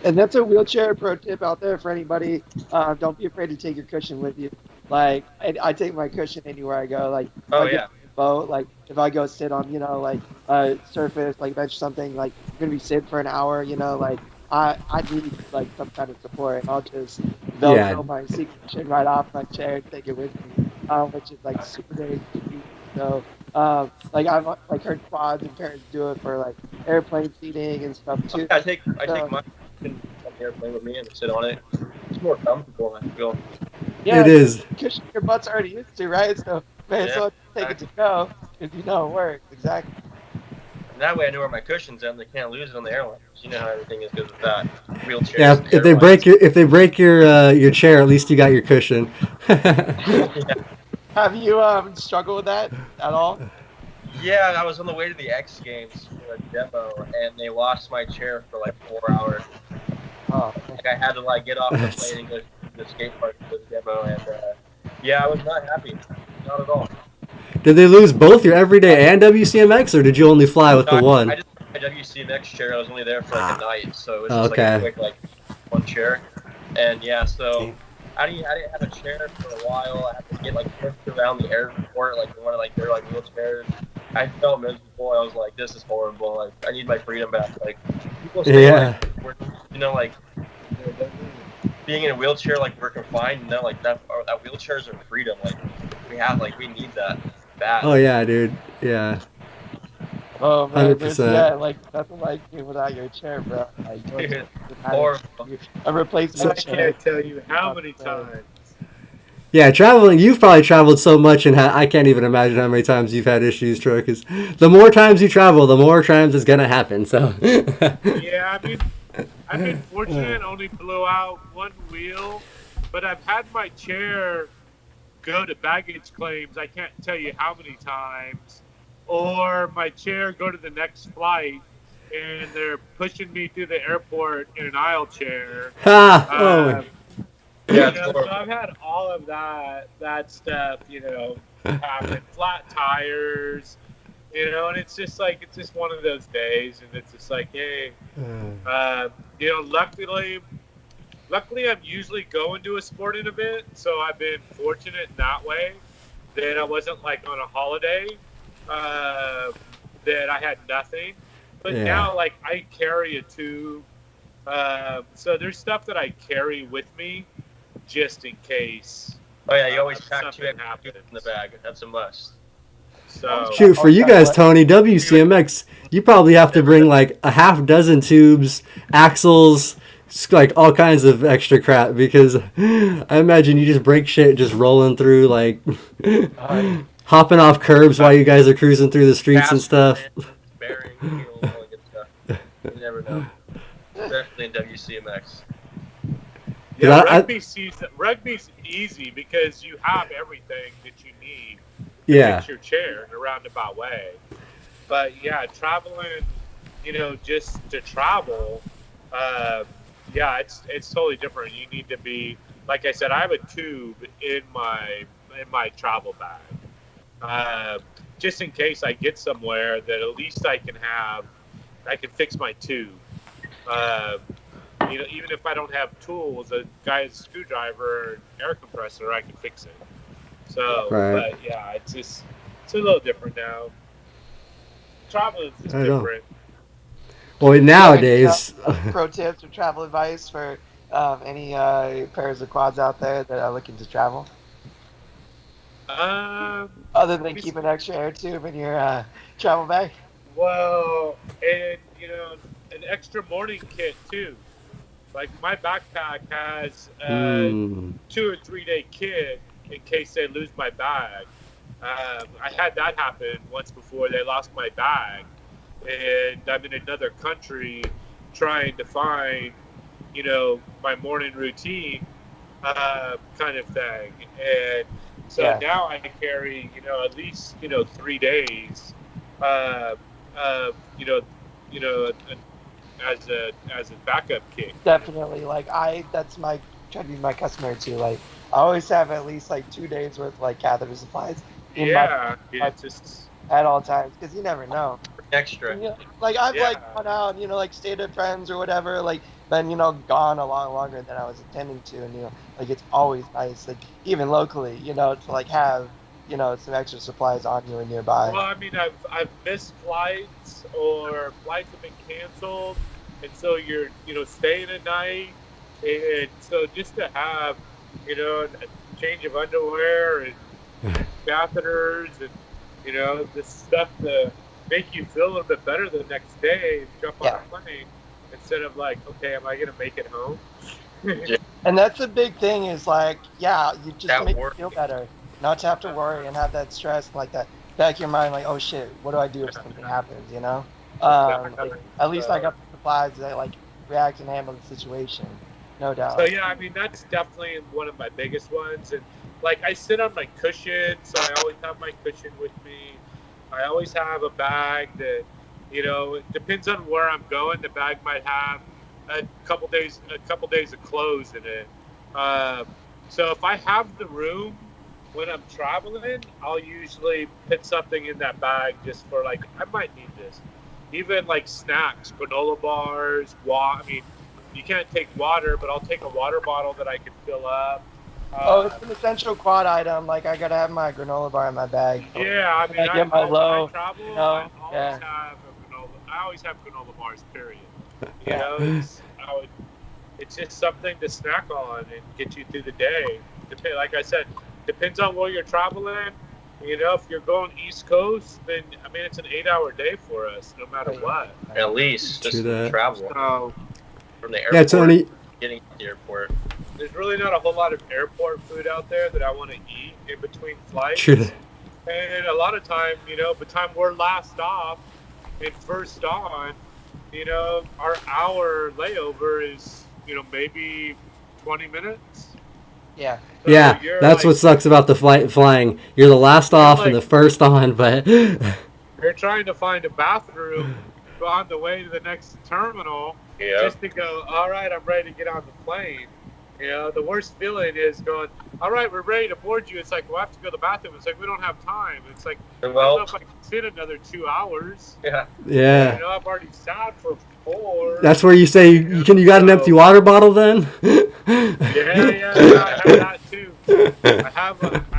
And that's a wheelchair pro tip out there for anybody. Don't be afraid to take your cushion with you. Like I take my cushion anywhere I go. Like oh I yeah, boat. Like if I go sit on, like a surface, like bench something, like I'm gonna be sitting for an hour, like I need like some kind of support. And I'll just Yeah, Velcro my seat cushion right off my chair and take it with me, which is like super very convenient. So like I've like heard quads and parents do it for like airplane seating and stuff too. I take So mine on the airplane with me and sit on it. It's more comfortable, I feel. it yeah, it's is. a cushion your butt's already used to, right? So man, Yeah, so take it to go because it works exactly. and that way I know where my cushion's at and they can't lose it on the airlines. You know how everything is good with that. Wheelchairs Yeah, and airlines. if they break your chair, at least you got your cushion. Yeah. Have you struggled with that at all? Yeah, I was on the way to the X Games for a demo, and they lost my chair for like 4 hours. Oh, Like I had to like get off the That's- plane and go to the skate park for the demo, and yeah, I was not happy, not at all. Did they lose both your everyday and WCMX, or did you only fly with No, the one? I just my WCMX chair. I was only there for like a night, so it was just Okay. like a quick like one chair, and yeah, so I didn't have a chair for a while. I had to get like pushed around the airport, like one of like their like wheelchairs. I felt miserable. I was like, this is horrible. Like I need my freedom back. Like people say Yeah. like we're like being in a wheelchair like we're confined. No, like that wheelchairs are freedom. Like we need that bad. Oh yeah, dude. Yeah. oh man, there's 100%. like nothing like you without your chair, bro. Like Dude, having horrible. a replacement I chair. can't tell you how many times. Yeah, traveling. You've probably traveled so much, and I can't even imagine how many times you've had issues, Troy. Because the more times you travel, the more times it's gonna happen. So. Yeah, I mean, I've been fortunate, only blew out one wheel, but I've had my chair go to baggage claims. I can't tell you how many times, or my chair go to the next flight, and they're pushing me through the airport in an aisle chair. Ha! Oh. Yeah, So I've had all of that stuff, happen. Flat tires, and it's just one of those days, and it's just like, hey, luckily I'm usually going to a sporting event, so I've been fortunate in that way that I wasn't like on a holiday, that I had nothing. But Yeah. now, like, I carry a tube, so there's stuff that I carry with me just in case. Oh yeah, you always pack something two extra happens. in the bag. That's a must. So Shoot, for you guys, Tony, WCMX, you probably have to bring like a half dozen tubes, axles, like all kinds of extra crap, because I imagine you just break shit just rolling through, like hopping off curbs while you guys are cruising through the streets and stuff. Bearing, all that good stuff. You never know. Especially in WCMX. yeah, I- rugby's easy because you have everything that you need Yeah. fix your chair in a roundabout way. But yeah, traveling, just to travel, yeah, it's totally different. You need to be, like I said, I have a tube in my travel bag, just in case I get somewhere that at least I can fix my tube. Even if I don't have tools, a guy's screwdriver, air compressor, I can fix it. So, Right. but yeah, it's a little different now. Travel is just I know. different. Well, nowadays, Pro tips or travel advice for any pairs of quads out there that are looking to travel, other than keep an extra air tube in your travel bag. Well, and an extra morning kit too. Like my backpack has a 2 or 3 day kit in case they lose my bag. I had that happen once before. They lost my bag, and I'm in another country trying to find, my morning routine, kind of thing. And so Yeah. now I carry, at least 3 days, as a backup kit. Definitely, like that's my try to be my customer too. Like I always have at least like 2 days worth of like catheter supplies in Yeah, my it's just at all times because you never know. Extra. Like I've like Yeah. gone out, like stayed at friends or whatever, like been gone a lot longer than I was intending to, and like it's always nice, like even locally, to like have some extra supplies on you and nearby. Well, I mean, I've missed flights or flights have been canceled, and so you're staying at night, and so just to have a change of underwear and catheters and this stuff to make you feel a little bit better the next day and jump on a plane instead of like, okay, am I gonna make it home? And that's the big thing is like, you just That make you work. feel better, not to have to worry and have that stress like that back in your mind, like, oh shit, what do I do if something happens? Like, at least I got the supplies that like react and handle the situation, no doubt. So yeah, I mean that's definitely one of my biggest ones, and like I sit on my cushion, so I always have my cushion with me. I always have a bag that, it depends on where I'm going. The bag might have a couple days of clothes in it. So if I have the room when I'm traveling, I'll usually put something in that bag just for like, I might need this. Even like snacks, granola bars, I mean, you can't take water, but I'll take a water bottle that I can fill up. It's an essential quad item. Like I gotta have my granola bar in my bag. Yeah, I mean, I get my low. when I travel, I always have granola bars. Period. It's just something to snack on and get you through the day. Like I said, depends on where you're traveling. If you're going East Coast, then I mean it's an 8-hour day for us, no matter what. At least just travel from the airport. Yeah, Tony. Getting to the airport. There's really not a whole lot of airport food out there that I want to eat in between flights. True. And a lot of time, by the time we're last off and first on, our hour layover is, maybe 20 minutes. Yeah. So Yeah, that's like, what sucks about the flying. You're the last off and the first on, but you're trying to find a bathroom on the way to the next terminal just to go, all right, I'm ready to get on the plane. The worst feeling is going, all right, we're ready to board you. It's like, we'll have to go to the bathroom. It's like, we don't have time. It's like, I don't know if I can sit another 2 hours. Yeah. I've already sat for 4. That's where you say you got an empty water bottle then? Yeah, I have that too. I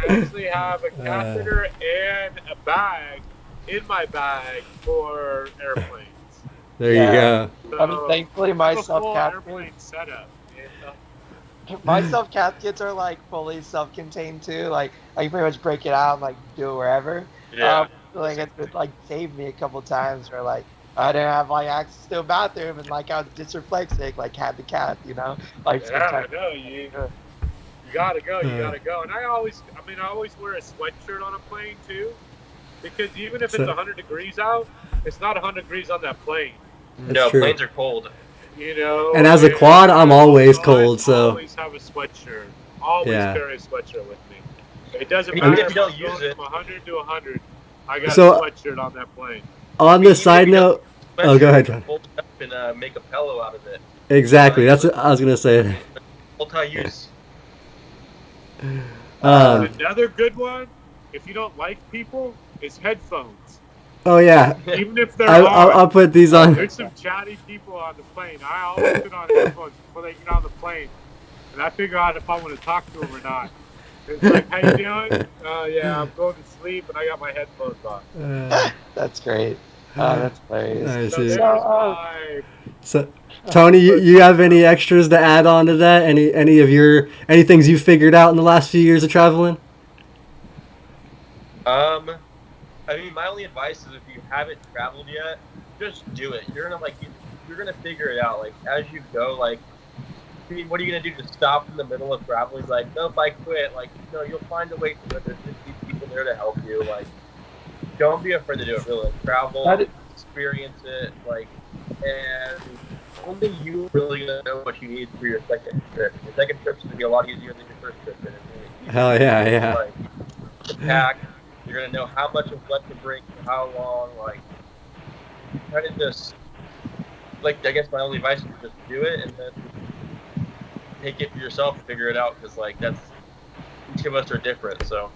actually have a catheter and a bag in my bag for airplanes. There you go. So, I mean, thankfully my airplane setup. My self-caskets are like fully self-contained too. Like I can pretty much break it out and like do it wherever. Yeah. Like it's like saved me a couple times where like I didn't have like access to a bathroom and like I was dyslexic, like had the cat, Like I know you gotta go, And I always wear a sweatshirt on a plane too, because even if it's 100 degrees out, it's not 100 degrees on that plane. No, true. Planes are cold. And as a quad, I'm always cold, so. I always have a sweatshirt. Always carry a sweatshirt with me. It doesn't Even matter if you don't use it. From 100 to 100, I got So- a sweatshirt on that plane. On the side note, oh, go ahead, John. Fold it up and make a pillow out of it. Exactly. That's what I was gonna say. Multi-use. Another good one, if you don't like people, is headphones. Oh yeah, Even if they're I'll put these on. There's some chatty people on the plane. I always put on headphones before they get on the plane, and I figure out if I want to talk to them or not. It's like, how you doing? Yeah, I'm going to sleep, and I got my headphones on. That's great. That's hilarious. I So see. there's my So, Tony, you have any extras to add on to that? Any things you figured out in the last few years of traveling? I mean, my only advice is if you haven't traveled yet, just do it. You're gonna figure it out. Like as you go, like, I mean, what are you gonna do to stop in the middle of traveling? Like, nope, I quit. Like, you'll find a way to it. There's just these people there to help you. Like, don't be afraid to do it. Really, like, travel, experience it. Like, and only you really gonna know what you need for your second trip. Your second trip's gonna be a lot easier than your first trip. And it's really easy. Hell yeah. Like, the pack. You're gonna know how much of what to bring, for how long. Like, kind of just, like, I guess my only advice is just do it and then take it for yourself and figure it out, because like each of us are different. So.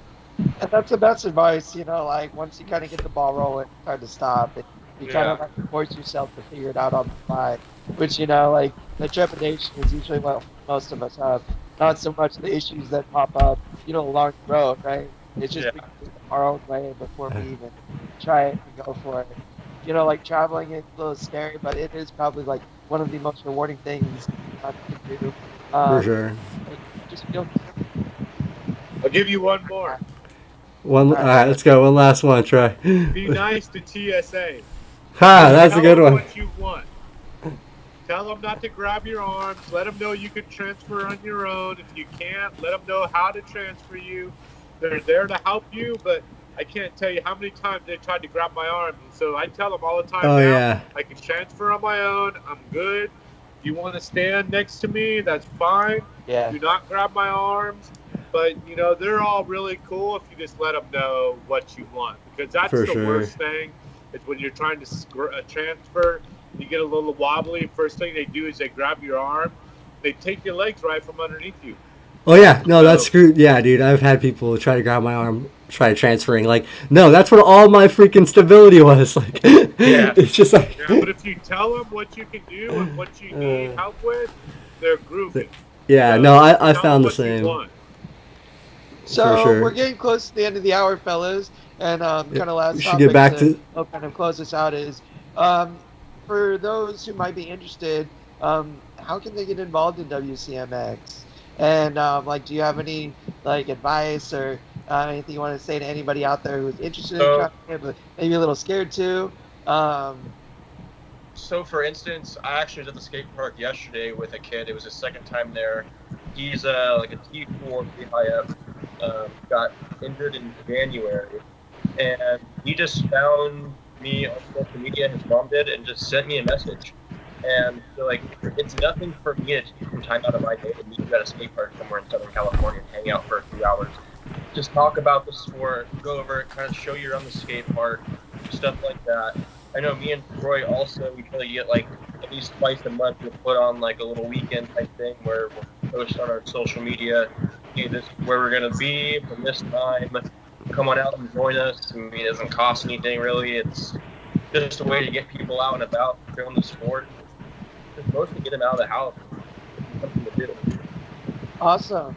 And that's the best advice, like once you kind of get the ball rolling, it's hard to stop. You kind of have to force yourself to figure it out on the fly, which, like the trepidation is usually what most of us have. Not so much the issues that pop up, along the road, right? It's just Yeah. we go our own way before we even try it and go for it. You know, like traveling is a little scary, but it is probably like one of the most rewarding things you can do. For Um, sure. it just feels I'll give you one more. One. all All right. right, let's go. One last one. Try. Be nice to TSA. Ha, Just that's a tell good them one. what you want. Tell them not to grab your arms. Let them know you can transfer on your own. If you can't, let them know how to transfer you. They're there to help you, but I can't tell you how many times they tried to grab my arms. And so I tell them all the time Oh now, yeah. I can transfer on my own. I'm good. If you want to stand next to me, that's fine. Yeah. Do not grab my arms. But, you know, they're all really cool if you just let them know what you want. Because that's For the sure. worst thing is when you're trying to transfer, you get a little wobbly. First thing they do is they grab your arm. They take your legs right from underneath you. Oh yeah, no, that's So, screwed. Yeah, dude, I've had people try to grab my arm, try transferring. Like, no, that's where all my freaking stability was. Like, it's just like, yeah, but if you tell them what you can do and what you need help with, they're groovy. yeah, So no, just I tell them found the what you same want. for So we're sure. getting close to the end of the hour, fellas, and Yeah, kind of last we should get topic back to to. help kind of close this out is, um, for those who might be interested, how can they get involved in WCMX? And like, do you have any like advice or anything you want to say to anybody out there who's interested in So, trying it, but maybe a little scared too? Um, so for instance, I actually was at the skate park yesterday with a kid. It was his second time there. He's like a T4 PIF, got injured in January, and he just found me on social media. His mom did, and just sent me a message. And so, like, it's nothing for me to take some time out of my day to meet you at a skate park somewhere in Southern California and hang out for a few hours. Just talk about the sport, go over it, kind of show you around the skate park, stuff like that. I know me and Troy also, we try to get like at least twice a month, we'll put on like a little weekend type thing where we'll post on our social media, hey, this is where we're going to be from this time. Come on out and join us. I mean, it doesn't cost anything really. It's just a way to get people out and about, showing the sport, just mostly get them out of the house. Something to do. Awesome.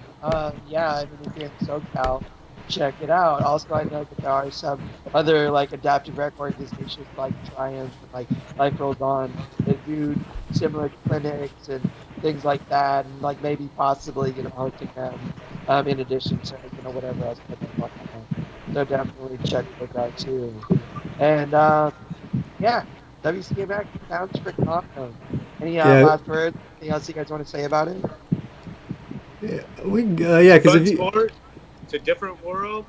Yeah, I mean, if you're in SoCal, check it out. Also, I know that there are some other like adaptive rec organizations like Triumph and like Life Rolls On that do similar clinics and things like that, and like maybe possibly hosting them in addition to whatever else that they want. So definitely check those out too. And yeah, WCMX sounds freaking awesome. Any Yeah, last words? Anything else you guys want to say about it? yeah, because Fun if you, sport. It's a different world.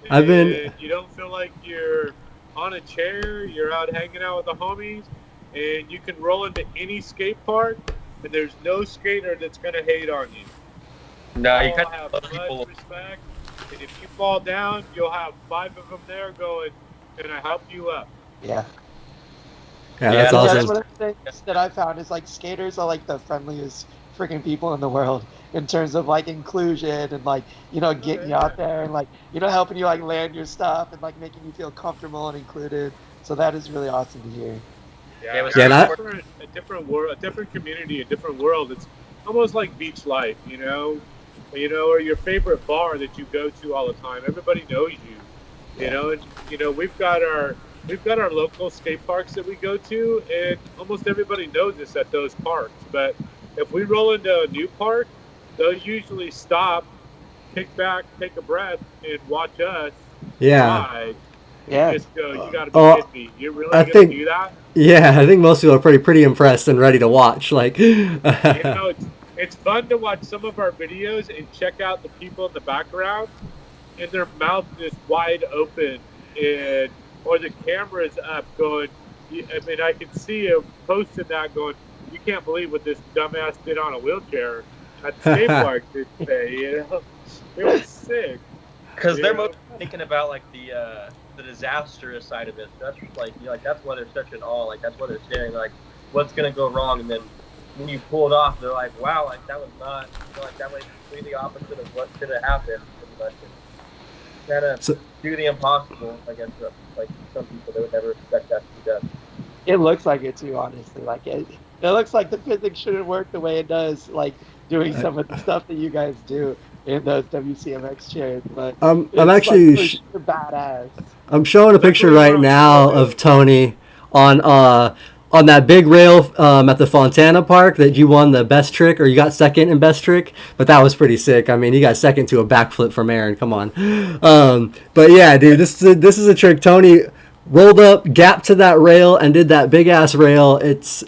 I've been, And you don't feel like you're on a chair. You're out hanging out with the homies. And you can roll into any skate park. And there's no skater that's going to hate on you. No, you All kind have of much people. respect. And if you fall down, you'll have 5 of them there going, can I help you up? Yeah. yeah, Yeah, that's That's awesome. one of the things that I found is like skaters are like the friendliest freaking people in the world in terms of like inclusion and like getting you out there and like helping you like land your stuff and like making you feel comfortable and included. So that is really awesome to hear. Yeah, it was Yeah, and I, a different world, a different community, a different world. It's almost like beach life, or your favorite bar that you go to all the time. Everybody knows you, and we've got our local skate parks that we go to, and almost everybody knows us at those parks. But if we roll into a new park, they'll usually stop, kick back, take a breath, and watch us yeah. ride. And Yeah. you just go, you got to be Oh, kidding me. You're really I going to think, do that? yeah, I think most people are pretty impressed and ready to watch. Like, It's fun to watch some of our videos and check out the people in the background, and their mouth is wide open, or the camera's up going. I mean, I can see him posting that going. You can't believe what this dumbass did on a wheelchair at the skate park today. It was sick. Because they're Yeah. mostly thinking about like the disastrous side of it. That's like that's why they're such in awe. Like that's why they're staring. Like what's gonna go wrong, and then when you pull it off, they're like, wow, like that was not like that was completely opposite of what should have happened. Pretty much. Kind of do the impossible. I guess like some people they would never expect that to be done. It looks like it too, honestly. Like it looks like the physics shouldn't work the way it does, like doing some of the stuff that you guys do. in those WCMX chairs, but I'm it's actually like for sure badass. I'm showing a picture Definitely right wrong. now of Tony on that big rail at the Fontana Park that you won the best trick, or you got second in best trick. But that was pretty sick. I mean, you got second to a backflip from Aaron. Come on. But yeah, dude, this is a trick. Tony rolled up, gapped to that rail, and did that big ass rail. It's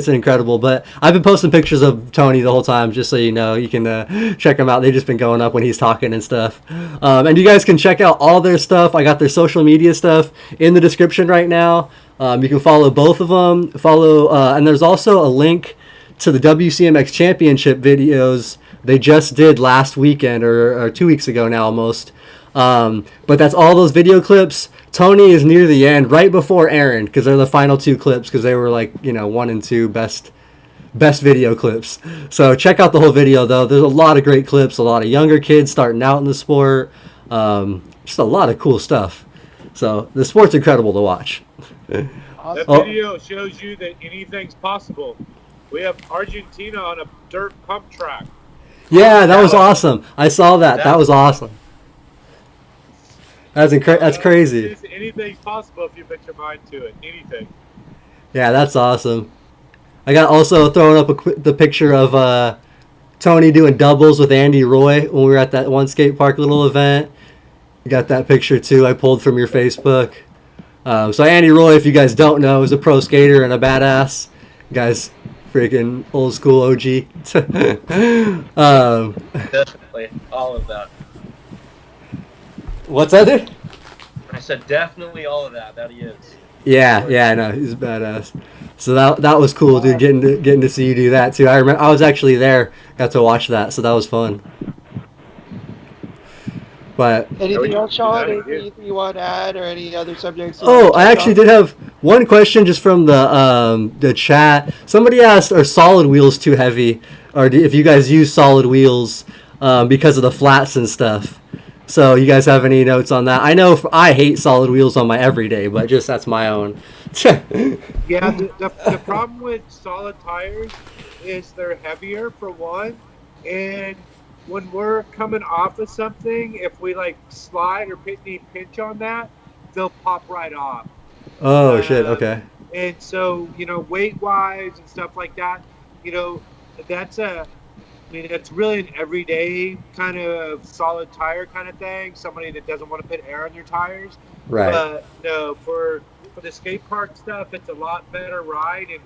incredible. But I've been posting pictures of Tony the whole time, just so you know. You can check them out. They've just been going up when he's talking and stuff. And you guys can check out all their stuff. I got their social media stuff in the description right now. You can follow both of them. And there's also a link to the WCMX Championship videos they just did last weekend or 2 weeks ago now almost. But that's all those video clips. Tony is near the end, right before Aaron, because they're the final two clips, because they were like 1 and 2 best video clips. So check out the whole video though. There's a lot of great clips, a lot of younger kids starting out in the sport. Just a lot of cool stuff. So the sport's incredible to watch. That video shows you that anything's possible. We have Argentina on a dirt pump track. Yeah, that was awesome. I saw that. That was awesome. That's crazy. Anything's possible if you put your mind to it. Anything. Yeah, that's awesome. I got also throwing up the picture of Tony doing doubles with Andy Roy when we were at that one skate park little event. You got that picture too. I pulled from your Facebook. So Andy Roy, if you guys don't know, is a pro skater and a badass. Guy's freaking old school OG. Definitely, all of that. What's that, dude? I said definitely all of that. That he is. Yeah, I know. He's a badass. So that was cool, dude. Getting to see you do that too. I remember I was actually there, got to watch that, so that was fun. But Anything else, Sean? Anything you want to add, or any other subjects? I actually did have one question just from the chat. Somebody asked, are solid wheels too heavy, or if you guys use solid wheels because of the flats and stuff? So you guys have any notes on that? I know I hate solid wheels on my everyday, but just that's my own. Yeah, the problem with solid tires is they're heavier for one, and when we're coming off of something, if we like slide or pinch on that, they'll pop right off. Oh shit! Okay. And so weight wise and stuff like that, that's it's really an everyday kind of solid tire kind of thing. Somebody that doesn't want to put air on their tires. Right. But no, for the skate park stuff, it's a lot better ride. And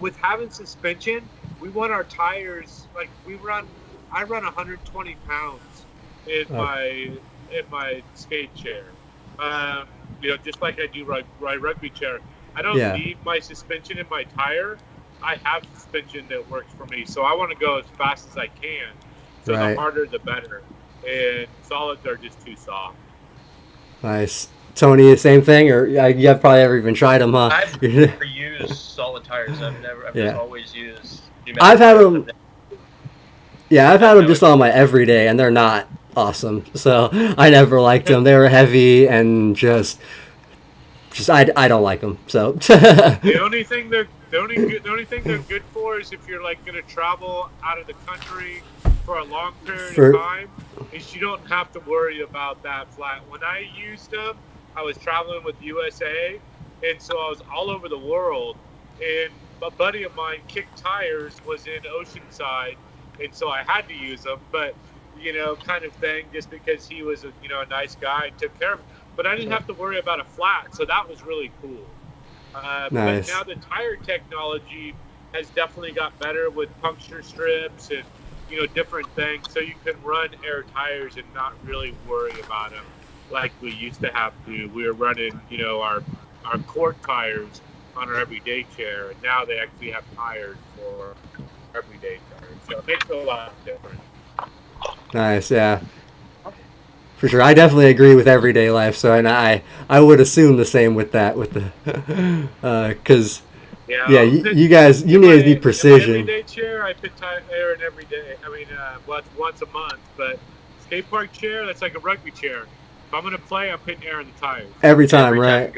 with having suspension, we want our tires like I run 120 pounds in my skate chair. Just like I do my rugby chair. I don't need my suspension in my tire. I have suspension that works for me, so I want to go as fast as I can. So the harder, the better. And solids are just too soft. Nice. Tony, same thing, or you have probably ever even tried them, huh? I've never used solid tires. I've just always used. I've had them. Yeah, I've had them just on my everyday, and they're not awesome. So I never liked them. They were heavy and just I don't like them. So the only thing they're good for is if you're like going to travel out of the country for a long period of time, is you don't have to worry about that flat. When I used them, I was traveling with USA, and so I was all over the world. And a buddy of mine, Kick Tires, was in Oceanside, and so I had to use them. But kind of thing, just because he was a nice guy and took care of me. But I didn't have to worry about a flat, so that was really cool. Nice. But now the tire technology has definitely got better with puncture strips and different things, so you can run air tires and not really worry about them like we used to have to. We were running our court tires on our everyday chair, and now they actually have tires for everyday tires, so it makes it a lot different. Nice, yeah. For sure, I definitely agree with everyday life. So, and I would assume the same with that, with the, because you guys need precision. In my everyday chair, I put air in every day. I mean, once a month. But skate park chair, that's like a rugby chair. If I'm gonna play, I'm putting air in the tires every time, right?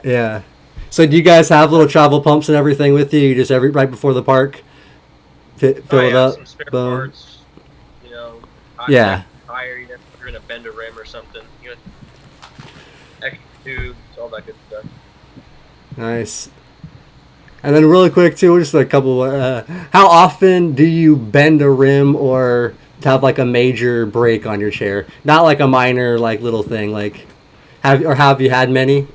Yeah. So, do you guys have little travel pumps and everything with you? You just right before the park, fill it up. Some spare parts. Yeah. Tire, you know, if you're gonna bend a rim or something, you know, extra tubes, all that good stuff. Nice. And then really quick too, just a couple. How often do you bend a rim or have like a major break on your chair? Not like a minor like little thing. Like have you had many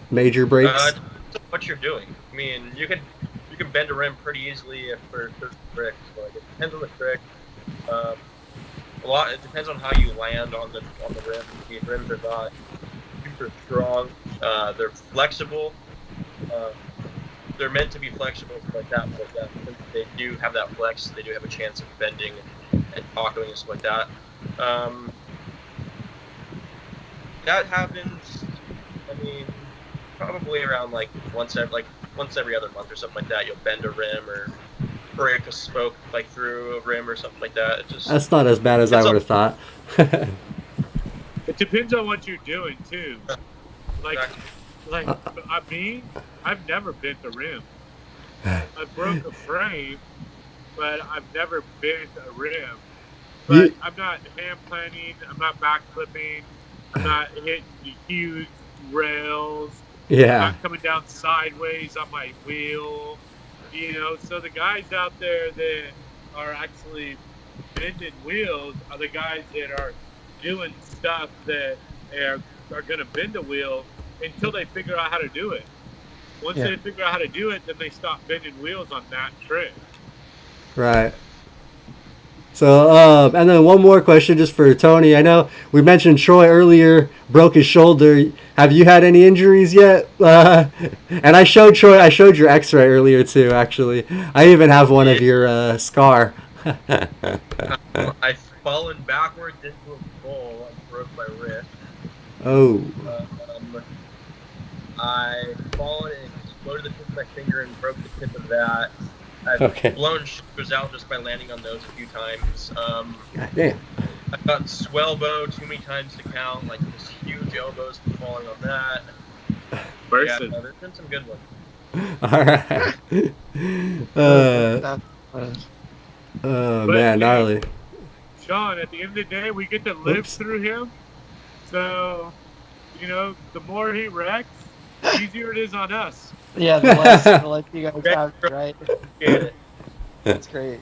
major breaks? Depends on what you're doing. I mean, you can bend a rim pretty easily for certain tricks. Like it depends on the trick. It depends on how you land on the rim. The rims are not super strong. They're flexible. They're meant to be flexible like that, but since they do have that flex, they do have a chance of bending and tacoing and stuff like that. That happens. I mean, probably around like once every other month or something like that. You'll bend a rim or break a spoke like through a rim or something like that. That's not as bad as I would have thought. It depends on what you're doing too. Like, I've never bent a rim. I broke a frame, but I've never bent a rim. But I'm not hand planning. I'm not back flipping. I'm not hitting the huge rails. Yeah. I'm not coming down sideways on my wheel. You know, so the guys out there that are actually bending wheels are the guys that are doing stuff that are going to bend a wheel until they figure out how to do it. Once they figure out how to do it, then they stop bending wheels on that trick. Right. So, and then one more question just for Tony. I know we mentioned Troy earlier broke his shoulder. Have you had any injuries yet? And I showed your x-ray earlier too, actually. I even have one of your scar. I've fallen backwards into a bowl and broke my wrist. Oh. I fallen and exploded the tip of my finger and broke the tip of that. I've blown shoulders out just by landing on those a few times. God damn. I've gotten swellbo too many times to count, like this huge elbows from falling on that. Yeah, there's been some good ones. Alright. Man, gnarly. Sean, at the end of the day, we get to live through him. So, you know, the more he wrecks, the easier it is on us. Yeah, the less you guys have, right? That's great.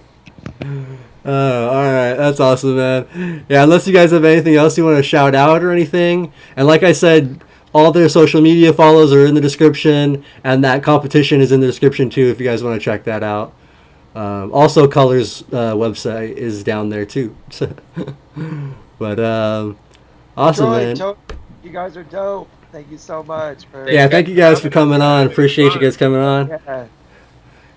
Alright, that's awesome, man. Yeah, unless you guys have anything else you want to shout out or anything. And like I said, all their social media follows are in the description, and that competition is in the description too if you guys want to check that out. Also, Color's website is down there too. But awesome, Troy, man. You guys are dope. Thank you so much. Thank you guys for coming on. Appreciate you guys coming on. Yeah.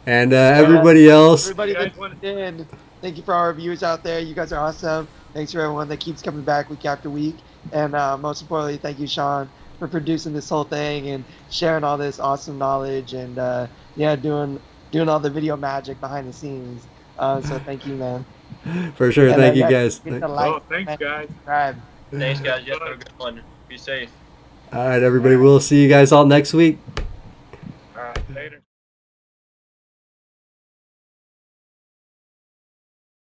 And everybody else. Everybody that tuned in, thank you for our viewers out there. You guys are awesome. Thanks for everyone that keeps coming back week after week. And most importantly, thank you, Sean, for producing this whole thing and sharing all this awesome knowledge and doing all the video magic behind the scenes. So thank you, man. For sure. And thank you, guys. Thanks, guys. Thanks, guys. You have a good one. Be safe. All right, everybody. We'll see you guys all next week.